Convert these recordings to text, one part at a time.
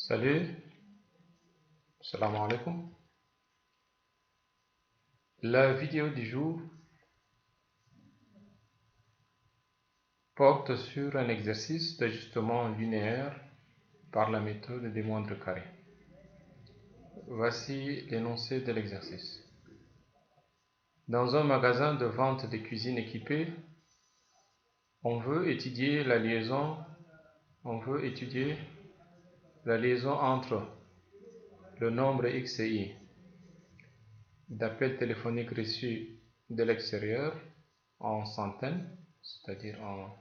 Salut, salam alaikum. La vidéo du jour porte sur un exercice d'ajustement linéaire par la méthode des moindres carrés. Voici l'énoncé de l'exercice. Dans un magasin de vente de cuisine équipée, on veut étudier la liaison entre le nombre x et y d'appels téléphoniques reçus de l'extérieur en centaines, c'est-à-dire en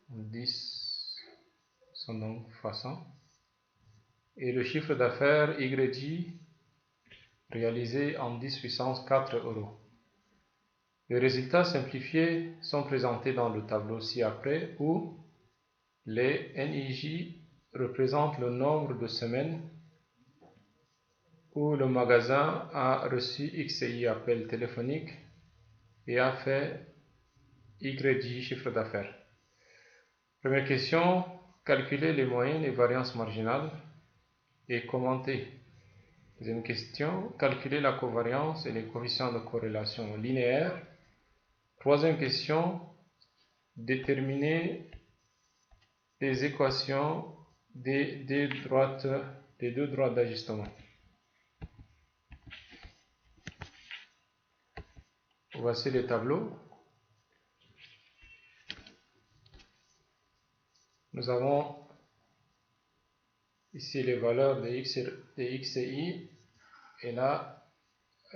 10 sont donc fois 100, et le chiffre d'affaires YJ réalisé en 10 puissance 4 euros. Les résultats simplifiés sont présentés dans le tableau ci-après où les NIJ représentent le nombre de semaines où le magasin a reçu X et Y appels téléphoniques et a fait YJ chiffre d'affaires. Première question, calculer les moyennes et variances marginales et commenter. Deuxième question, calculer la covariance et les coefficients de corrélation linéaire. Troisième question, déterminer les équations des deux droites d'ajustement. Voici les tableaux. Nous avons ici les valeurs de x et y et là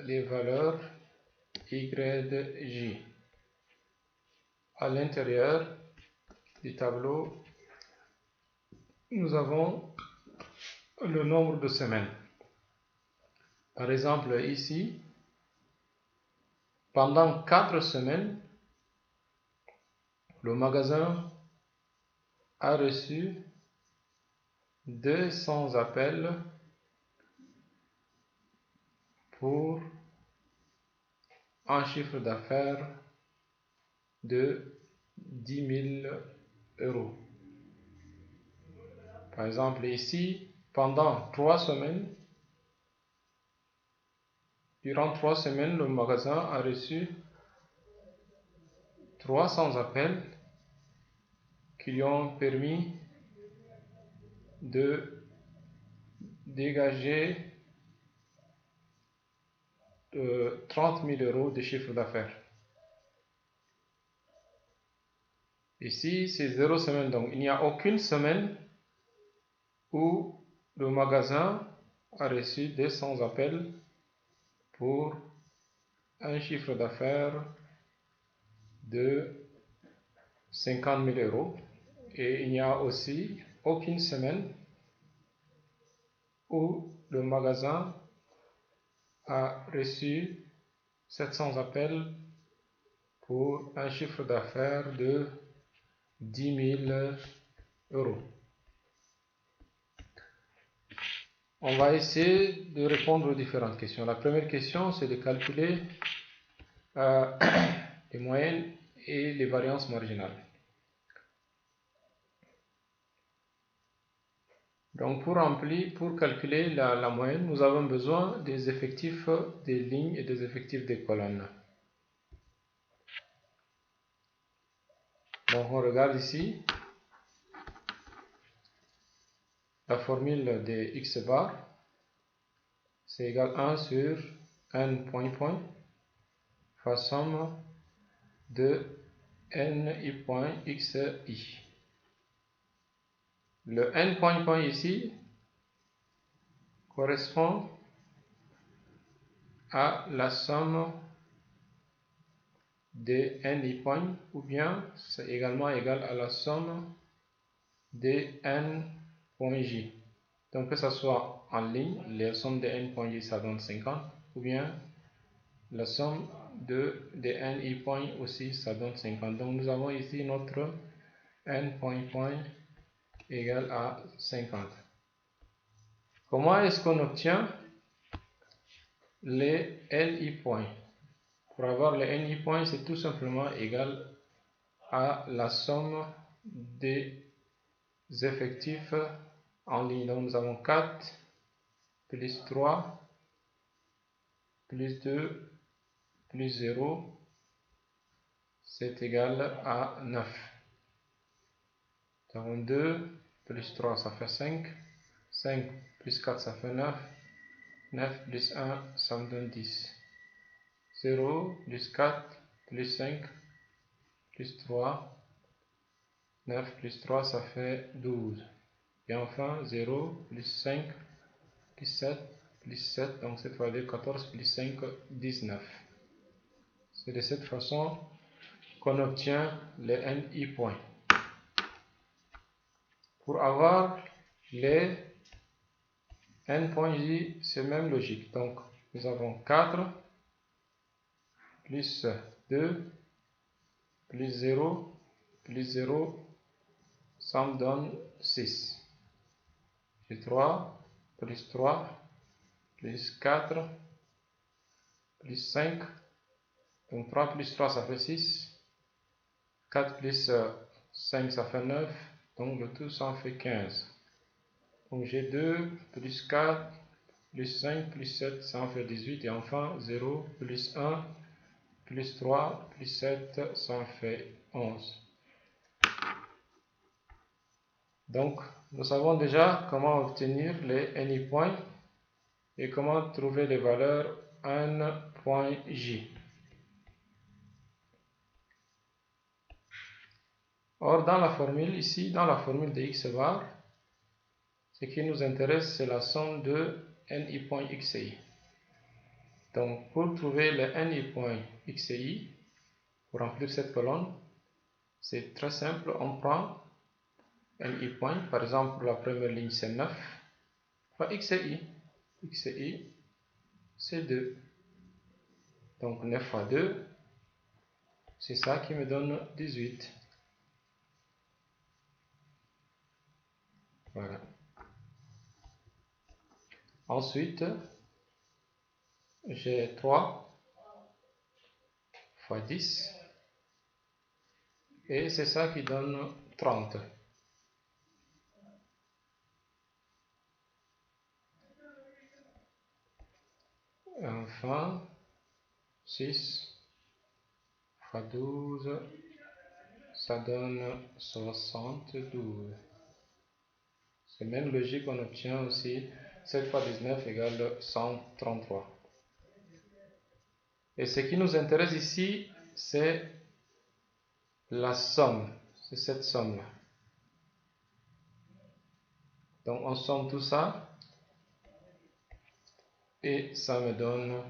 les valeurs y de j. À l'intérieur du tableau, nous avons le nombre de semaines. Par exemple, ici, pendant 4 semaines, le magasin a reçu 200 appels pour un chiffre d'affaires de 10 000 euros. Par exemple, ici, pendant 3 semaines, durant 3 semaines, le magasin a reçu 300 appels qui lui ont permis de dégager 30 000 euros de chiffre d'affaires. Ici, c'est 0 semaine, donc il n'y a aucune semaine où le magasin a reçu 200 appels pour un chiffre d'affaires de 50 000 euros. Et il n'y a aussi aucune semaine où le magasin a reçu 700 appels pour un chiffre d'affaires de 10 000 euros. On va essayer de répondre aux différentes questions. La première question, c'est de calculer les moyennes et les variances marginales. Donc pour calculer la moyenne, nous avons besoin des effectifs des lignes et des effectifs des colonnes. Donc on regarde ici la formule de x bar, c'est égal à 1 sur n point fois somme de n i point x i. Le n point ici correspond à la somme de n i point, ou bien c'est également égal à la somme de n point j. Donc que ce soit en ligne, la somme de n point j ça donne 50, ou bien la somme de n i point aussi ça donne 50. Donc nous avons ici notre n point égale à 50. Comment est-ce qu'on obtient les NI points? Pour avoir les NI points, c'est tout simplement égal à la somme des effectifs en ligne. Donc nous avons 4 plus 3 plus 2 plus 0, c'est égal à 9. Nous avons 2 plus 3, ça fait 5. 5 plus 4, ça fait 9. 9 plus 1, ça me donne 10. 0 plus 4 plus 5 plus 3. 9 plus 3, ça fait 12. Et enfin, 0 plus 5 plus 7 plus 7, donc cette fois 14 plus 5, 19. C'est de cette façon qu'on obtient les NI points. Pour avoir les N points J, c'est même logique. Donc, nous avons 4 plus 2 plus 0 plus 0, ça me donne 6. J'ai 3 plus 3 plus 4 plus 5. Donc 3 plus 3, ça fait 6. 4 plus 5, ça fait 9. Donc le tout, ça en fait 15. Donc j'ai 2 plus 4 plus 5 plus 7, ça en fait 18. Et enfin 0 plus 1 plus 3 plus 7, ça en fait 11. Donc nous savons déjà comment obtenir les NI points et comment trouver les valeurs N.J. Or, dans la formule, ici, dans la formule de x bar, ce qui nous intéresse, c'est la somme de NI points x et y. Donc, pour trouver les NI points x et y, pour remplir cette colonne, c'est très simple. On prend NI points, par exemple, la première ligne c'est 9 fois x et y. X et y, c'est 2. Donc, 9 fois 2, c'est ça qui me donne 18. Voilà. Ensuite, j'ai 3 fois 10. Et c'est ça qui donne 30. Et enfin, 6 fois 12, ça donne 72. C'est même logique, on obtient aussi 7 fois 19 égale 133. Et ce qui nous intéresse ici, c'est la somme, c'est cette somme-là. Donc on somme tout ça et ça me donne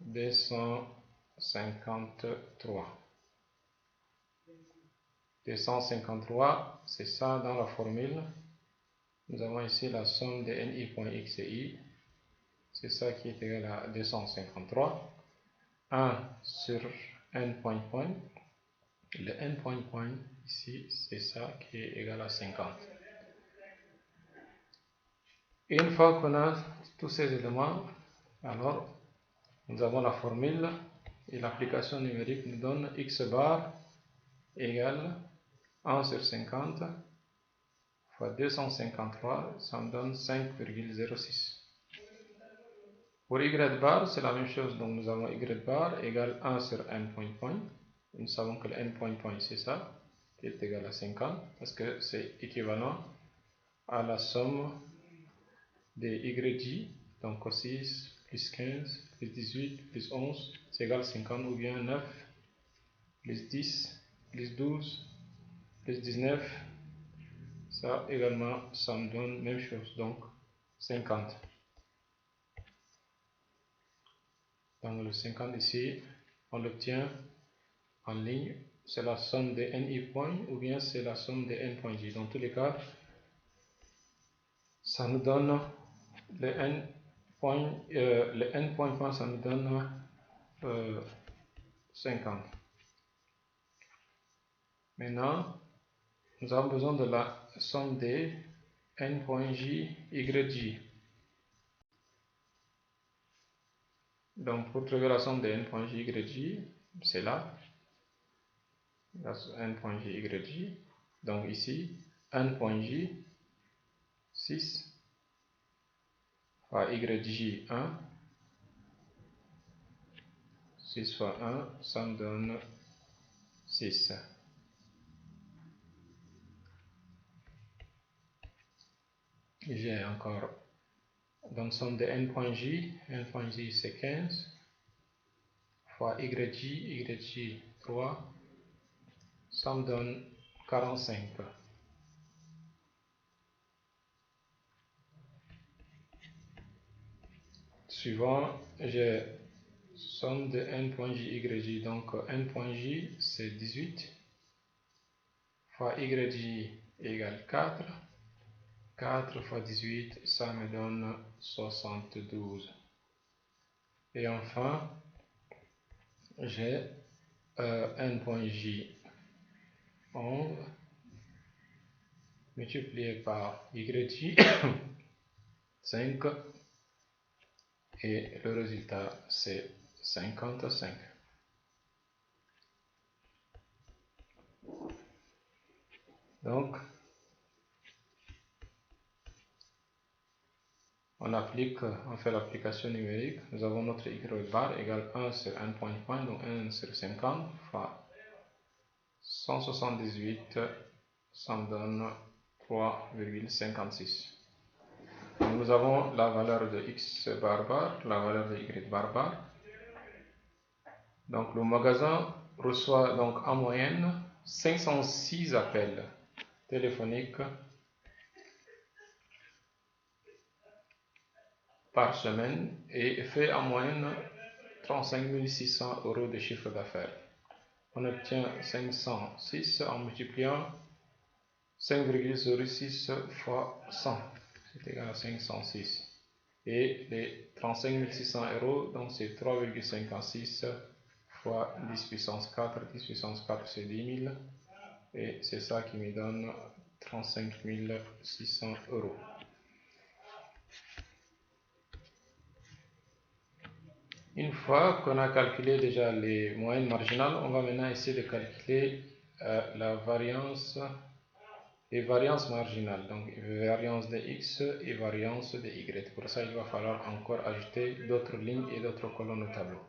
253. 253, c'est ça dans la formule. Nous avons ici la somme de NI points x et y. C'est ça qui est égal à 253. 1 sur n point point. Le n point point ici, c'est ça qui est égal à 50. Et une fois qu'on a tous ces éléments, alors nous avons la formule et l'application numérique nous donne x bar égale 1 sur 50 fois 253, ça me donne 5,06. Pour y bar, c'est la même chose, donc nous avons y bar égale 1 sur n point point. Nous savons que le n point point, c'est ça, qui est égal à 50, parce que c'est équivalent à la somme des yj, donc 6 plus 15 plus 18 plus 11, c'est égal à 50, ou bien 9 plus 10 plus 12 plus 19, ça également, ça me donne même chose, donc 50. Donc le 50 ici, on l'obtient en ligne, c'est la somme des NI points ou bien c'est la somme des N points J. Dans tous les cas, ça nous donne le N point, ça nous donne 50. Maintenant, nous avons besoin de la somme des N points J, YJ. Donc pour trouver la somme des N points J, YJ, c'est là. N point J, YJ. Donc ici, N point J, 6 fois YJ 1. 6 fois 1, ça me donne 6. J'ai encore, donc somme de n.j c'est 15, fois YJ 3, ça me donne 45. Suivant, j'ai somme de n.j, donc n.j c'est 18, fois YJ égale 4. 4 fois 18, ça me donne 72. Et enfin, j'ai n.j 11 multiplié par YJ 5 et le résultat c'est 55. Donc, on fait l'application numérique. Nous avons notre y bar égale 1 sur 1.5, donc 1 sur 50 fois 178, ça me donne 3,56. Nous avons la valeur de x bar bar, la valeur de y bar bar. Donc le magasin reçoit donc en moyenne 506 appels téléphoniques par semaine et fait en moyenne 35 600 euros de chiffre d'affaires. On obtient 506 en multipliant 5,06 fois 100, c'est égal à 506. Et les 35 600 euros, donc c'est 3,56 fois 10 puissance 4. 10 puissance 4 c'est 10 000. Et c'est ça qui me donne 35 600 euros. Une fois qu'on a calculé déjà les moyennes marginales, on va maintenant essayer de calculer les variances marginales, donc variance de x et variance de y. Pour ça, il va falloir encore ajouter d'autres lignes et d'autres colonnes au tableau.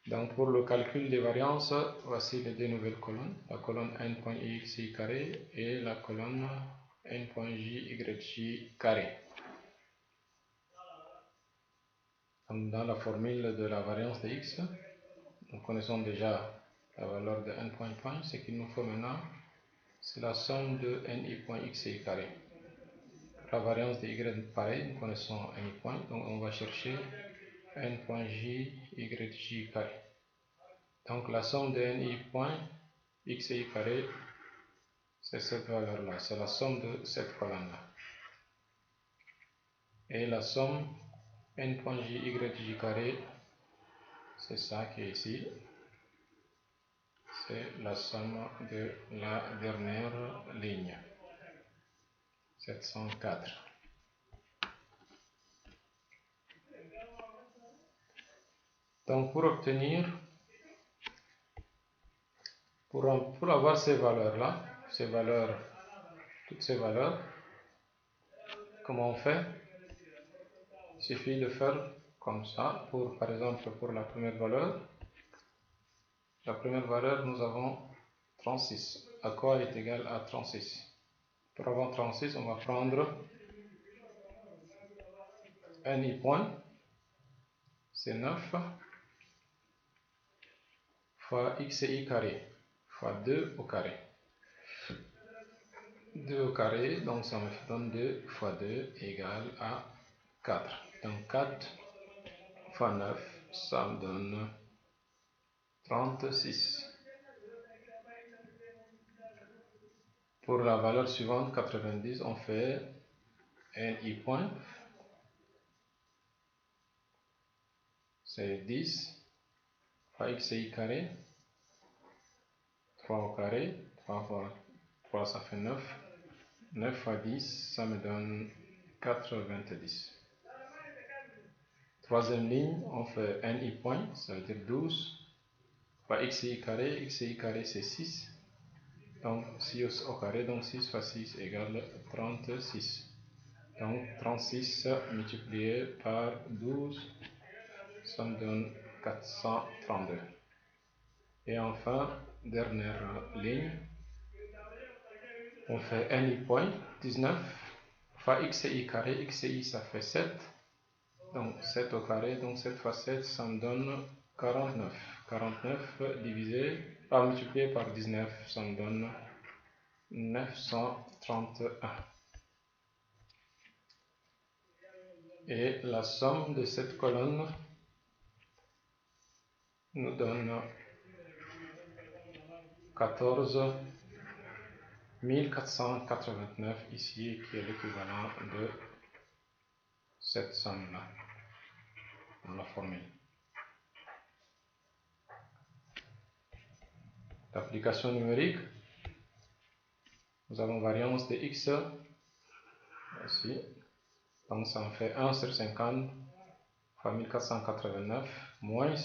Donc pour le calcul des variances, voici les deux nouvelles colonnes, la colonne n.ixi carré et la colonne n.jyj carré. Dans la formule de la variance de x, nous connaissons déjà la valeur de n.point. Ce qu'il nous faut maintenant, c'est la somme de ni.xi carré. La variance de y pareil, nous connaissons ni point, donc on va chercher n.jyj carré. Donc la somme de ni.xi carré, c'est cette valeur-là, c'est la somme de cette colonne-là. Et la somme n.jyj carré, c'est ça qui est ici. C'est la somme de la dernière ligne, 704. Donc pour obtenir, pour avoir ces valeurs-là, toutes ces valeurs, comment on fait? Il suffit de faire comme ça. Par exemple, pour la première valeur, nous avons 36. À quoi est égal à 36? Pour avoir 36, on va prendre ni point, c'est 9, fois xi carré, fois 2 au carré. 2 au carré, donc ça me donne 2 fois 2 égale à 4. Donc 4 fois 9, ça me donne 36. Pour la valeur suivante, 90, on fait ni point, c'est 10, fois xi carré, 3 au carré, 3 fois 3 ça fait 9, 9 fois 10, ça me donne 90. Troisième ligne, on fait ni point, ça veut dire 12, fois x et y carré c'est 6. Donc 6 au carré, donc 6 fois 6 égale 36. Donc 36 multiplié par 12, ça me donne 432. Et enfin, dernière ligne, on fait n point 19 fois x et y ça fait 7. Donc 7 au carré, donc 7 fois 7, ça me donne 49. 49 multiplié par 19, ça me donne 931. Et la somme de cette colonne nous donne 14 489 ici, qui est l'équivalent de cette somme-là dans la formule. L'application numérique, nous avons variance de x ici, donc ça en fait 1 sur 50 fois 1489 moins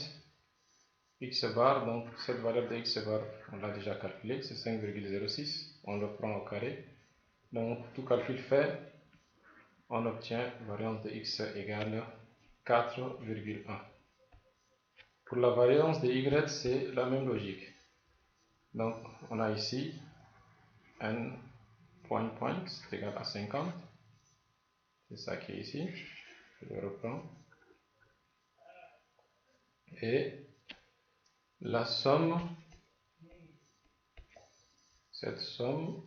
x bar, donc cette valeur de x bar on l'a déjà calculé, c'est 5,06, on le prend au carré, donc tout calcul fait, on obtient variance de x égale 4,1. Pour la variance de y, c'est la même logique. Donc on a ici n point c'est égal à 50. C'est ça qui est ici. Je le reprends. Et la somme, cette somme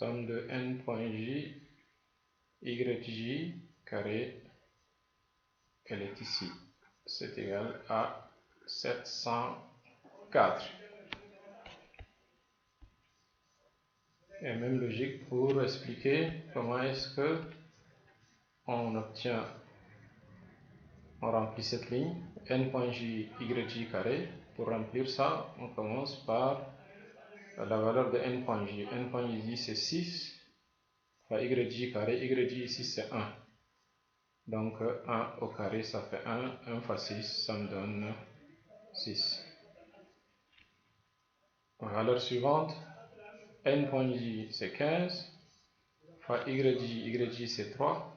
de n.j, yj carré, elle est ici. C'est égal à 704. Et même logique pour expliquer comment est-ce que on remplit cette ligne n.j, yj carré. Pour remplir ça, on commence par la valeur de n.j. n.j c'est 6 fois yj carré. Yj ici c'est 1. Donc 1 au carré ça fait 1. 1 fois 6 ça me donne 6. Valeur suivante, n.j c'est 15 fois yj c'est 3.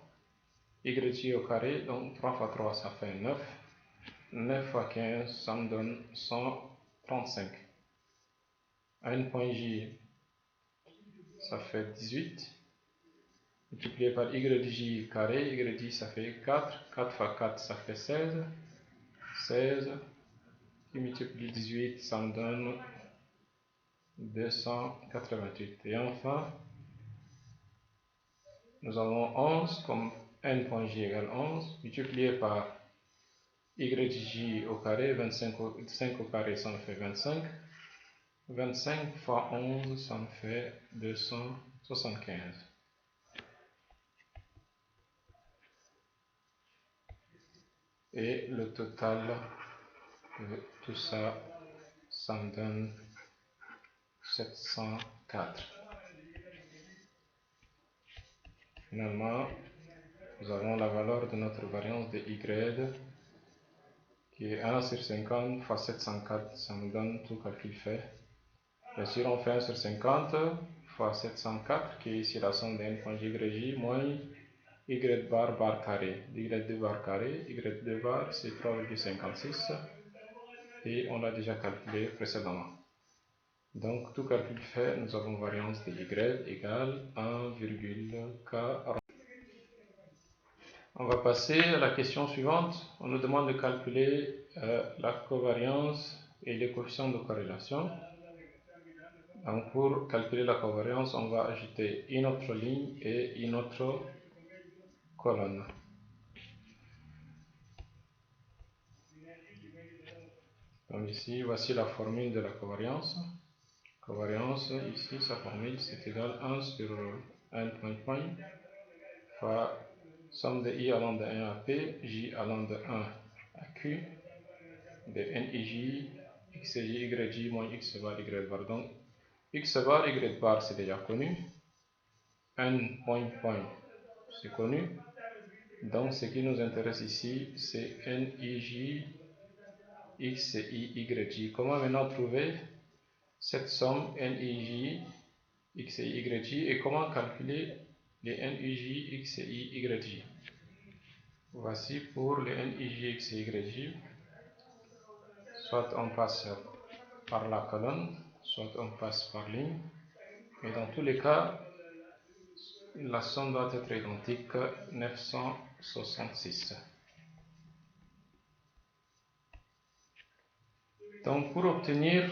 Yj au carré, donc 3 fois 3 ça fait 9. 9 fois 15 ça me donne 135. n.j ça fait 18. Multiplié par yj carré, yj ça fait 4. 4 fois 4 ça fait 16. 16 qui multiplie 18 ça me donne 288. Et enfin, nous avons 11 comme n.j égale 11, multiplié par yj au carré, 5 au carré ça me fait 25. 25 fois 11 ça me fait 275. Et le total de tout ça, ça me donne 704. Finalement, nous avons la valeur de notre variance de y qui est 1 sur 50 fois 704, ça me donne tout calcul fait. Bien sûr, on fait 1 sur 50 fois 704 qui est ici la somme de n.yj moins y bar carré. Y2 bar carré, y2 bar c'est 3,56 et on l'a déjà calculé précédemment. Donc tout calcul fait, nous avons variance de y égale 1,40. On va passer à la question suivante. On nous demande de calculer la covariance et les coefficients de corrélation. Donc pour calculer la covariance, on va ajouter une autre ligne et une autre colonne. Donc ici, voici la formule de la covariance. Covariance, ici, sa formule, c'est égal à 1 sur n point fois somme de i allant de 1 à p, j allant de 1 à q, de nij, xj, yj moins x bar, y bar. Donc, x bar, y bar, c'est déjà connu. N point, c'est connu. Donc ce qui nous intéresse ici, c'est NIJ, X, I, Y, J. Comment maintenant trouver cette somme NIJ, X et Y, J et comment calculer les NIJ, X et Y, J? Voici pour les NIJ, X et Y, J. Soit on passe par la colonne, soit on passe par ligne. Et dans tous les cas, la somme doit être identique, 966. Donc pour obtenir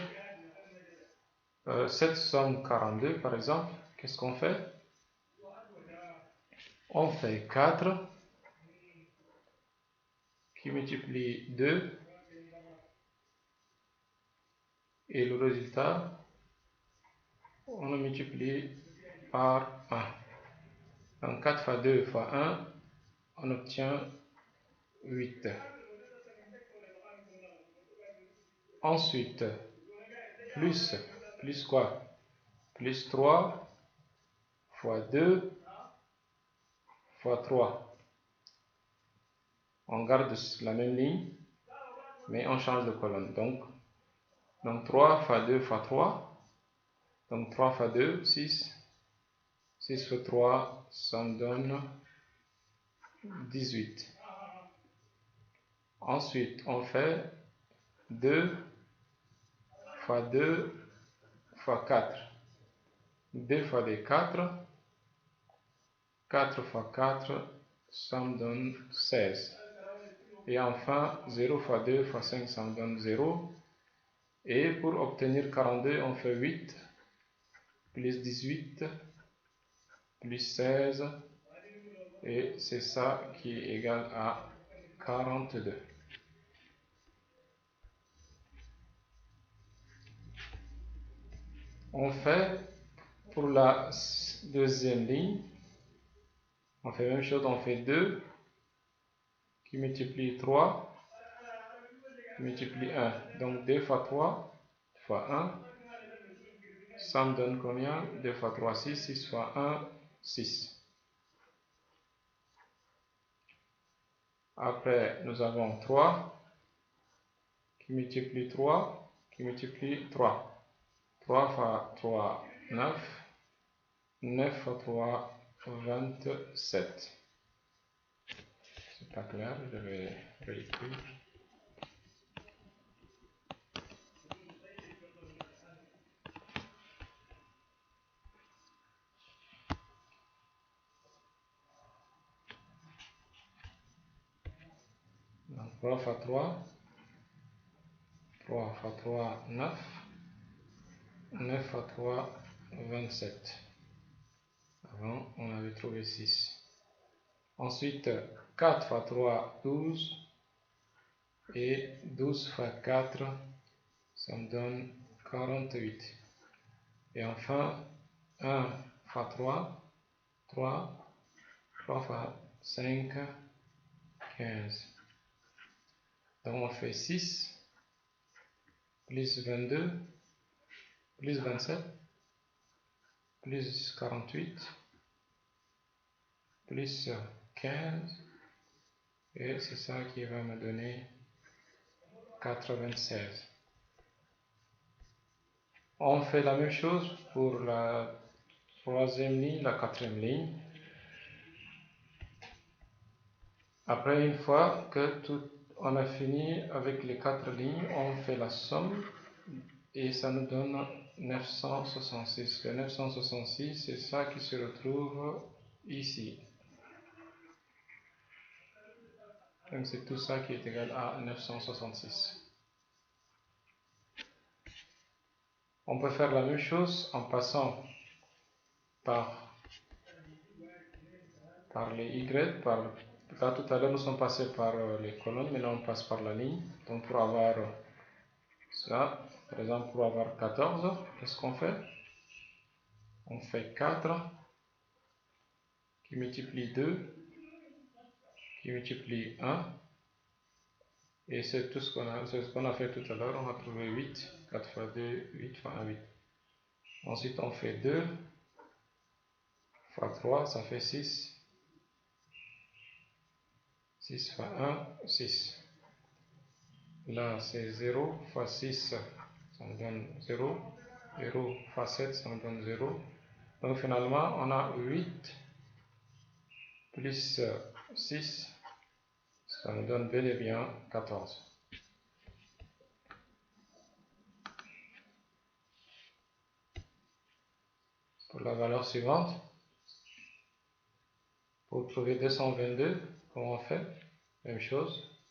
cette somme 42 par exemple, qu'est-ce qu'on fait? On fait 4 qui multiplie 2 et le résultat, on le multiplie par 1. Donc 4 fois 2 fois 1, on obtient 8. Ensuite, plus quoi? Plus 3 fois 2 fois 3. On garde la même ligne, mais on change de colonne. Donc 3 fois 2 fois 3. Donc 3 fois 2, 6. 6 fois 3, ça me donne 18. Ensuite, on fait 2 fois 2 fois 4. 2 fois 2, 4. 4 fois 4, ça me donne 16. Et enfin, 0 fois 2 fois 5, ça me donne 0. Et pour obtenir 42, on fait 8 plus 18 plus 16. Et c'est ça qui est égal à 42. On fait pour la deuxième ligne, on fait la même chose, on fait 2 qui multiplie 3 qui multiplie 1. Donc 2 fois 3 fois 1, ça me donne combien? 2 fois 3, 6, 6 fois 1, 6. Après, nous avons 3 qui multiplie 3 qui multiplie 3. 3 fois 3, 9. 9 fois 3, 27. C'est pas clair, je vais réécrire. Donc 3 fois 3, 3 fois 3, 9. 9 fois 3, 27. Avant, on avait trouvé 6. Ensuite, 4 fois 3, 12. Et 12 fois 4, ça me donne 48. Et enfin, 1 fois 3, 3. 3 fois 5, 15. Donc on fait 6 plus 22 plus 27 plus 48 plus 15 et c'est ça qui va me donner 96. On fait la même chose pour la troisième ligne, la quatrième ligne. Après, une fois que on a fini avec les 4 lignes, on fait la somme et ça nous donne 966. Le 966, c'est ça qui se retrouve ici. Donc c'est tout ça qui est égal à 966. On peut faire la même chose en passant par les Y. Là tout à l'heure nous sommes passés par les colonnes, maintenant on passe par la ligne. Donc pour avoir ça, par exemple pour avoir 14, qu'est-ce qu'on fait? On fait 4 qui multiplie 2 qui multiplie 1. Et c'est tout ce qu'on a fait tout à l'heure. On a trouvé 8. 4 fois 2, 8 fois 1, 8. Ensuite, on fait 2 fois 3, ça fait 6. 6 fois 1, 6. Là, c'est 0 fois 6, ça me donne 0. 0 fois 7, ça me donne 0. Donc finalement, on a 8 plus 6, ça nous donne bel et bien 14. Pour la valeur suivante, pour trouver 222, comment on fait? Même chose,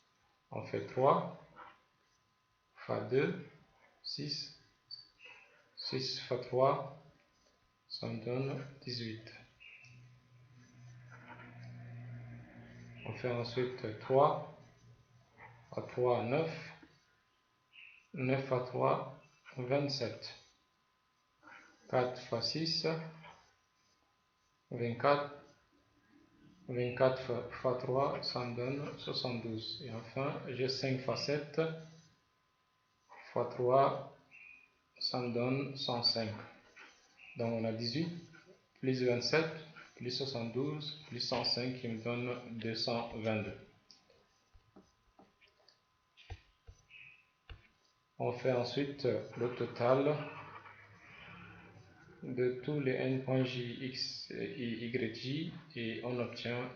on fait 3 fois 2, 6. 6 fois 3, ça me donne 18. On fait ensuite 3 fois 3, 9. 9 fois 3, 27. 4 fois 6, 24. 24 fois 3, ça me donne 72. Et enfin, j'ai 5 fois 7 fois 3, ça me donne 105. Donc on a 18 plus 27 plus 72 plus 105 qui me donne 222. On fait ensuite le total de tous les n.j, x, y, j et on obtient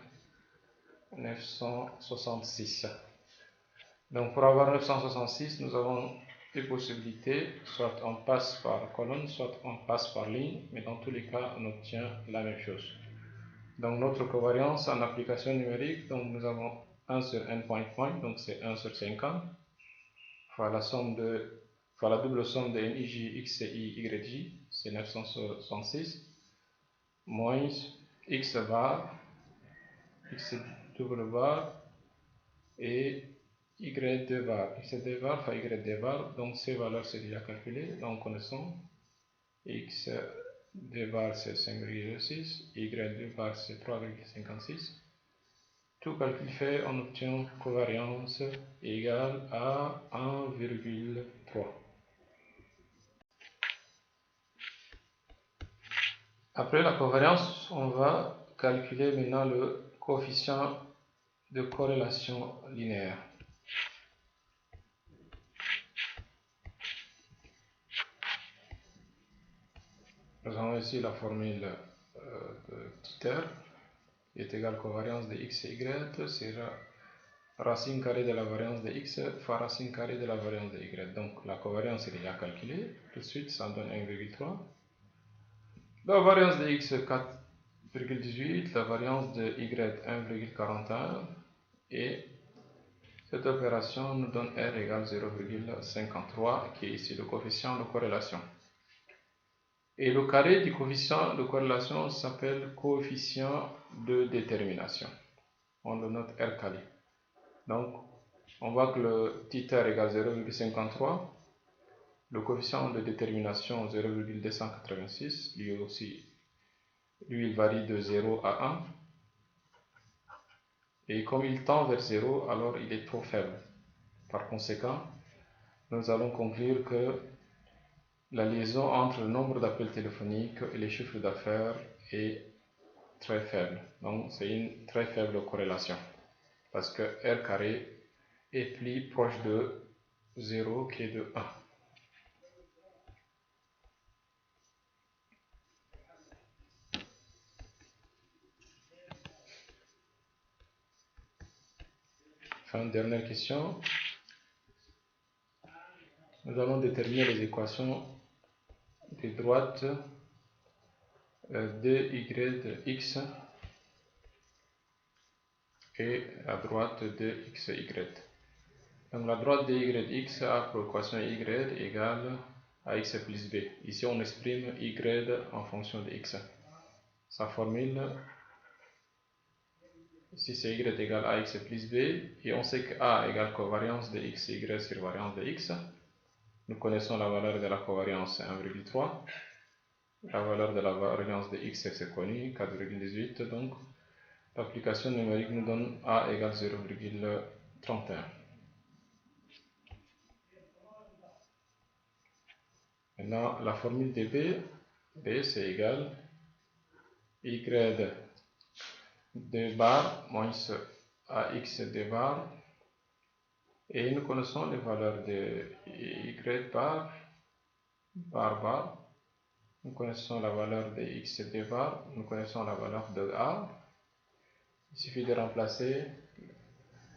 966. Donc pour avoir 966, nous avons deux possibilités, soit on passe par colonne, soit on passe par ligne, mais dans tous les cas, on obtient la même chose. Donc notre covariance en application numérique, donc nous avons 1 sur n point, donc c'est 1 sur 50, fois la double somme de nij, x et yj, c'est 966, moins x bar, x double bar, et y2 var, x2 var fois y2 var, donc ces valeurs c'est déjà calculé, donc connaissons x2 var c'est 5,6, y2 var c'est 3,56. Tout calcul fait, on obtient covariance égale à 1,3. Après la covariance, on va calculer maintenant le coefficient de corrélation linéaire. Nous avons ici la formule de Titer qui est égale covariance de x et y, c'est racine carrée de la variance de x fois racine carrée de la variance de y. Donc la covariance est déjà calculée, tout de suite ça donne 1,3. La variance de x 4,18, la variance de y 1,41 et cette opération nous donne r égale 0,53 qui est ici le coefficient de corrélation. Et le carré du coefficient de corrélation s'appelle coefficient de détermination. On le note R carré. Donc, on voit que le θ égale 0,53. Le coefficient de détermination 0,286. Lui aussi, il varie de 0 à 1. Et comme il tend vers 0, alors il est trop faible. Par conséquent, nous allons conclure que la liaison entre le nombre d'appels téléphoniques et les chiffres d'affaires est très faible. Donc c'est une très faible corrélation. Parce que R carré est plus proche de 0 que de 1. Enfin, dernière question. Nous allons déterminer les équations de droite dy de x et la droite de xy. Donc la droite dy de x a pour équation y égale à x plus b. Ici on exprime y en fonction de x. Sa formule, ici c'est y égale à x plus b, et on sait que a égale covariance de x, y sur variance de x. Nous connaissons la valeur de la covariance 1,3. La valeur de la variance de x c'est connu, 4,18. Donc l'application numérique nous donne a égale 0,31. Maintenant, la formule de b c'est égal y de bar moins AX de bar, et nous connaissons les valeurs de Y bar, bar. Nous connaissons la valeur de X de bar, nous connaissons la valeur de A. Il suffit de remplacer,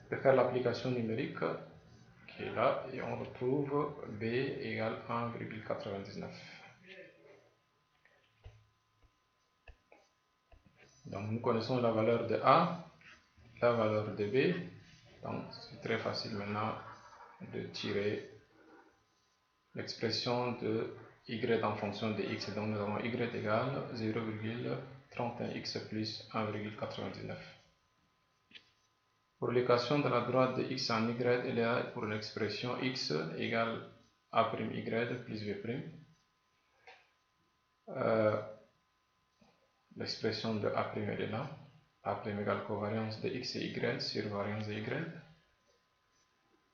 de faire l'application numérique qui est là, et on retrouve B égale 1,99. Donc nous connaissons la valeur de A, la valeur de B, donc c'est très facile maintenant de tirer l'expression de Y en fonction de X. Donc nous avons Y égale 0,31X plus 1,99. Pour l'équation de la droite de X en Y, il y a pour l'expression X égale A'Y plus B'. L'expression de A' elle est là. A' égale covariance de X et Y sur variance de Y.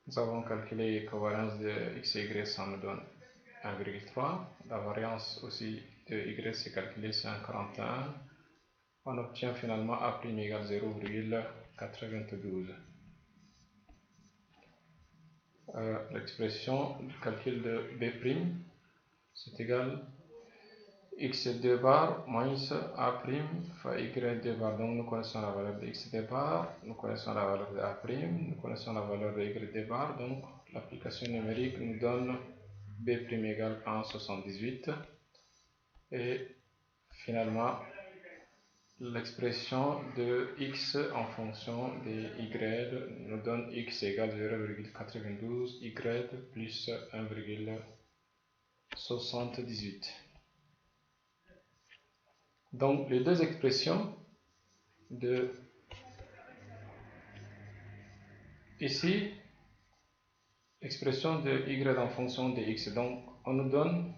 Nous avons calculé la covariance de X et Y, ça nous donne 1,3. La variance aussi de Y c'est calculé, c'est 1,41. On obtient finalement A' égale 0,92. L'expression du calcul de B', c'est égal X2 bar moins A' fois Y2 bar. Donc nous connaissons la valeur de X2 bar, nous connaissons la valeur de A', nous connaissons la valeur de Y2 bar. Donc l'application numérique nous donne B' égale 1,78. Et finalement, l'expression de X en fonction de Y nous donne X égale 0,92, Y plus 1,78. Donc les deux expressions de ici, l'expression de Y en fonction de X. Donc on nous donne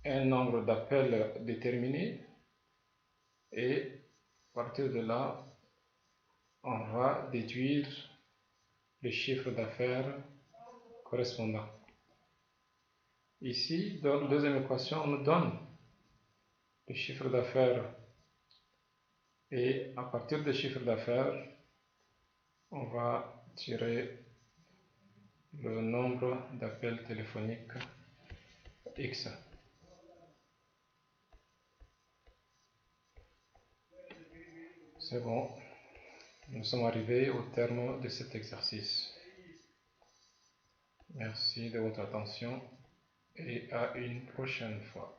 un nombre d'appels déterminé, et à partir de là, on va déduire le chiffre d'affaires correspondant. Ici, dans la deuxième équation, on nous donne le chiffre d'affaires, et à partir du chiffre d'affaires, on va tirer le nombre d'appels téléphoniques X. C'est bon, nous sommes arrivés au terme de cet exercice. Merci de votre attention et à une prochaine fois.